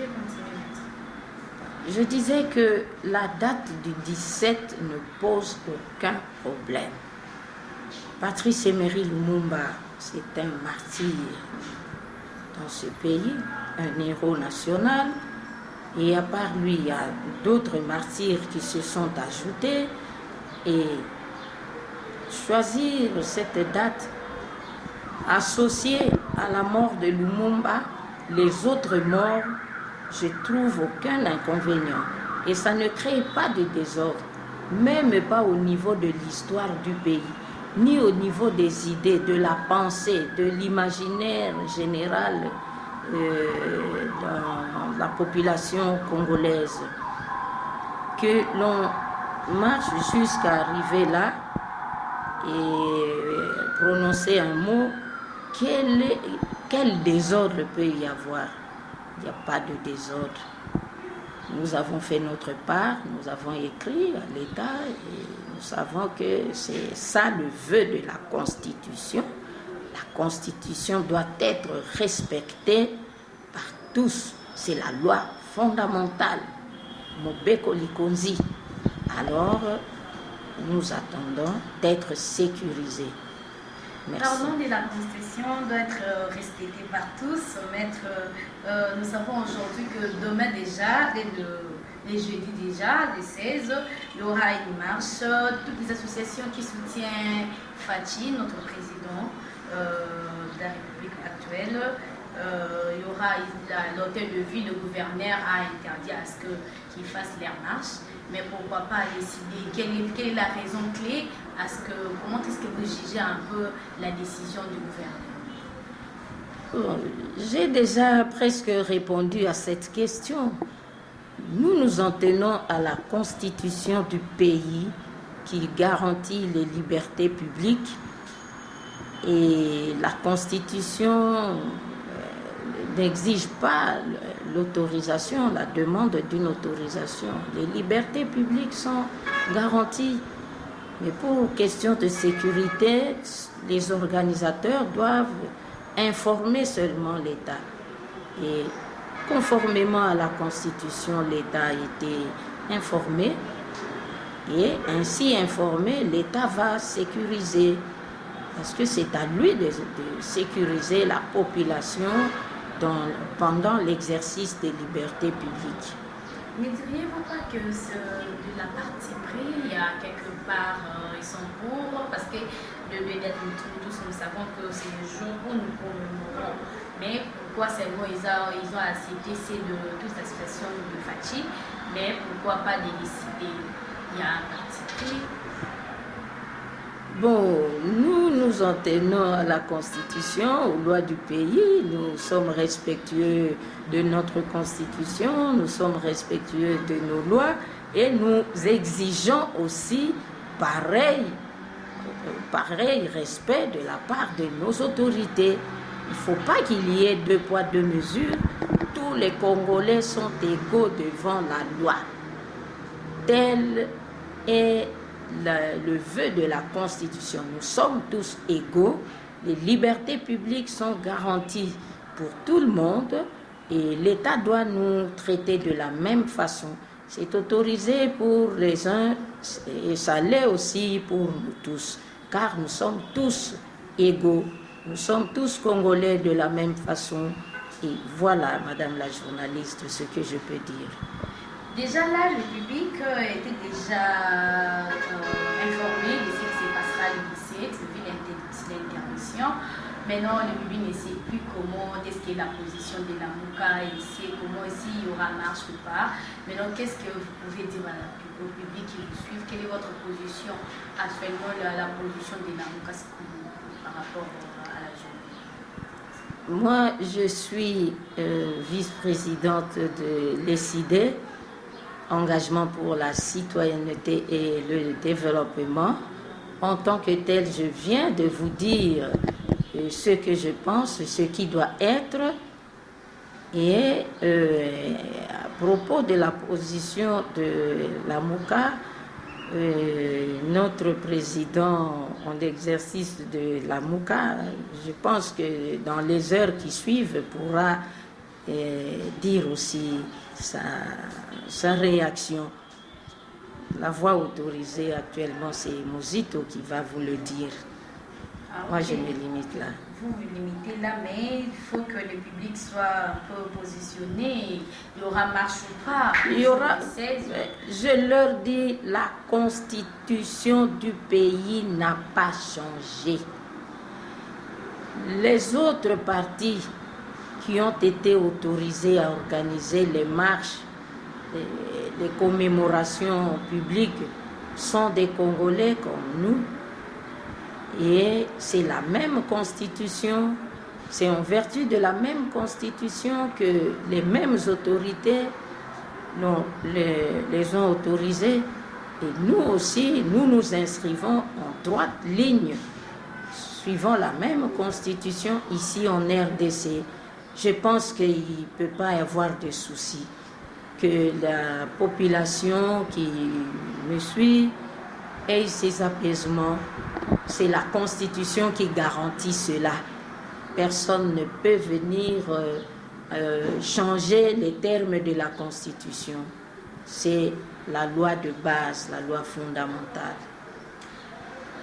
continuer. Je disais que la date du 17 ne pose aucun problème. Patrice Emery Lumumba, c'est un martyr dans ce pays, un héros national. Et à part lui, il y a d'autres martyrs qui se sont ajoutés. Et choisir cette date associée à la mort de Lumumba, les autres morts, je trouve aucun inconvénient. Et ça ne crée pas de désordre, même pas au niveau de l'histoire du pays, ni au niveau des idées, de la pensée, de l'imaginaire général dans la population congolaise. Que l'on marche jusqu'à arriver là et prononcer un mot, quel désordre peut y avoir? Il n'y a pas de désordre. Nous avons fait notre part, nous avons écrit à l'État et nous savons que c'est ça le vœu de la Constitution. La Constitution doit être respectée par tous. C'est la loi fondamentale. Mobeko Likonzi. Alors, nous attendons d'être sécurisés. Merci. Parlons de la Constitution, doit être respectée par tous. Maître, nous savons aujourd'hui que demain déjà, les jeudis déjà, les 16, il y aura une marche. Toutes les associations qui soutiennent Fachi, notre président de la République actuelle, il y aura l'hôtel de ville, le gouverneur a interdit à ce qu'ils fassent leur marche. Mais pourquoi pas décider quelle est la raison clé à ce que, comment est-ce que vous jugez un peu la décision du gouvernement? J'ai déjà presque répondu à cette question. Nous nous en tenons à la constitution du pays qui garantit les libertés publiques et la constitution n'exige pas l'autorisation, la demande d'une autorisation. Les libertés publiques sont garanties. Mais pour question de sécurité, les organisateurs doivent informer seulement l'État. Et conformément à la Constitution, l'État a été informé. Et ainsi informé, l'État va sécuriser. Parce que c'est à lui de sécuriser la population pendant l'exercice des libertés publiques. Mais diriez-vous pas que de la partie près, il y a quelque part, ils sont pour, parce que le tous nous savons que c'est le jour où nous commémorons. Mais pourquoi seulement ils ont accepté toute la situation de Fachi, mais pourquoi pas de décider? Il y a un parti pris. Bon, nous nous en tenons à la Constitution, aux lois du pays. Nous sommes respectueux de notre Constitution, nous sommes respectueux de nos lois et nous exigeons aussi pareil respect de la part de nos autorités. Il ne faut pas qu'il y ait deux poids, deux mesures. Tous les Congolais sont égaux devant la loi. Tel est le vœu de la Constitution. Nous sommes tous égaux, les libertés publiques sont garanties pour tout le monde et l'État doit nous traiter de la même façon. C'est autorisé pour les uns et ça l'est aussi pour nous tous, car nous sommes tous égaux, nous sommes tous Congolais de la même façon. Et voilà, Madame la journaliste, ce que je peux dire. Déjà là, le public était déjà informé de ce qui se passera le 17, depuis l'intermission. Maintenant, le public ne sait plus comment, est-ce qu'est la position de la MOUCA, il sait comment, s'il y aura marche ou pas. Maintenant, qu'est-ce que vous pouvez dire au public qui vous suit? Quelle est votre position actuellement, la position de la MOUCA par rapport à la journée? Moi, je suis vice-présidente de l'ESIDE, Engagement pour la citoyenneté et le développement. En tant que tel, je viens de vous dire ce que je pense, ce qui doit être. Et à propos de la position de la MOUCA, notre président en exercice de la MOUCA, je pense que dans les heures qui suivent, pourra dire aussi sa réaction. La voix autorisée actuellement, c'est Mosito qui va vous le dire. Moi, je me limite là. Vous vous limitez là, mais il faut que le public soit un peu positionné. Il y aura marche ou pas. Il y aura, je leur dis, la constitution du pays n'a pas changé. Les autres partis qui ont été autorisés à organiser les marches, les commémorations publiques sont des Congolais comme nous. Et c'est la même constitution, c'est en vertu de la même constitution que les mêmes autorités les ont autorisés. Et nous aussi, nous nous inscrivons en droite ligne, suivant la même constitution ici en RDC. Je pense qu'il ne peut pas y avoir de souci, que la population qui me suit ait ses apaisements. C'est la Constitution qui garantit cela. Personne ne peut venir changer les termes de la Constitution. C'est la loi de base, la loi fondamentale.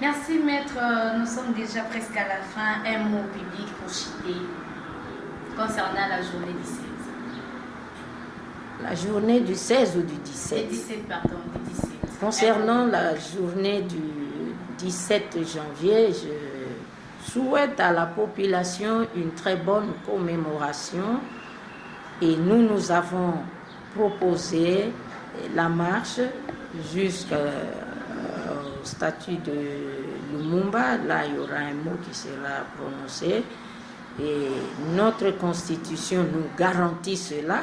Merci maître, nous sommes déjà presque à la fin. Un mot public pour citer concernant la journée du 16. La journée du 16 ou du 17? Du 17, pardon, du 17. Concernant la journée du 17 janvier, je souhaite à la population une très bonne commémoration et nous avons proposé la marche jusqu'au statut de Lumumba. Là, il y aura un mot qui sera prononcé et notre constitution nous garantit cela.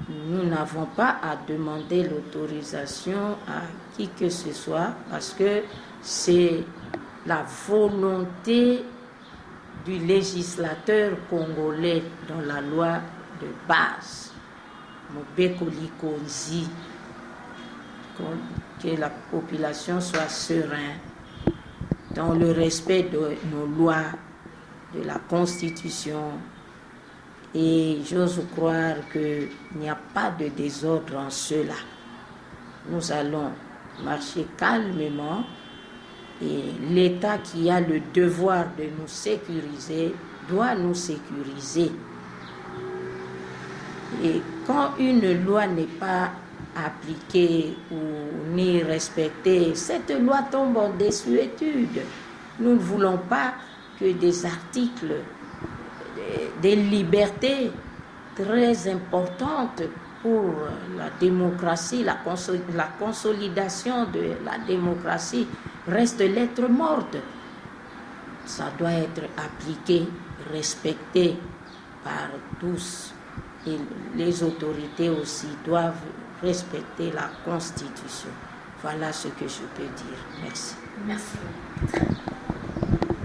Nous n'avons pas à demander l'autorisation à qui que ce soit parce que c'est la volonté du législateur congolais dans la loi de base. Mobekoli Konzi, que la population soit sereine dans le respect de nos lois, de la Constitution. Et j'ose croire qu'il n'y a pas de désordre en cela. Nous allons marcher calmement et l'État qui a le devoir de nous sécuriser doit nous sécuriser. Et quand une loi n'est pas appliquée ou ni respectée, cette loi tombe en désuétude. Nous ne voulons pas que des articles des libertés très importantes pour la démocratie, la consolidation de la démocratie reste lettre morte. Ça doit être appliqué, respecté par tous. Et les autorités aussi doivent respecter la Constitution. Voilà ce que je peux dire. Merci. Merci.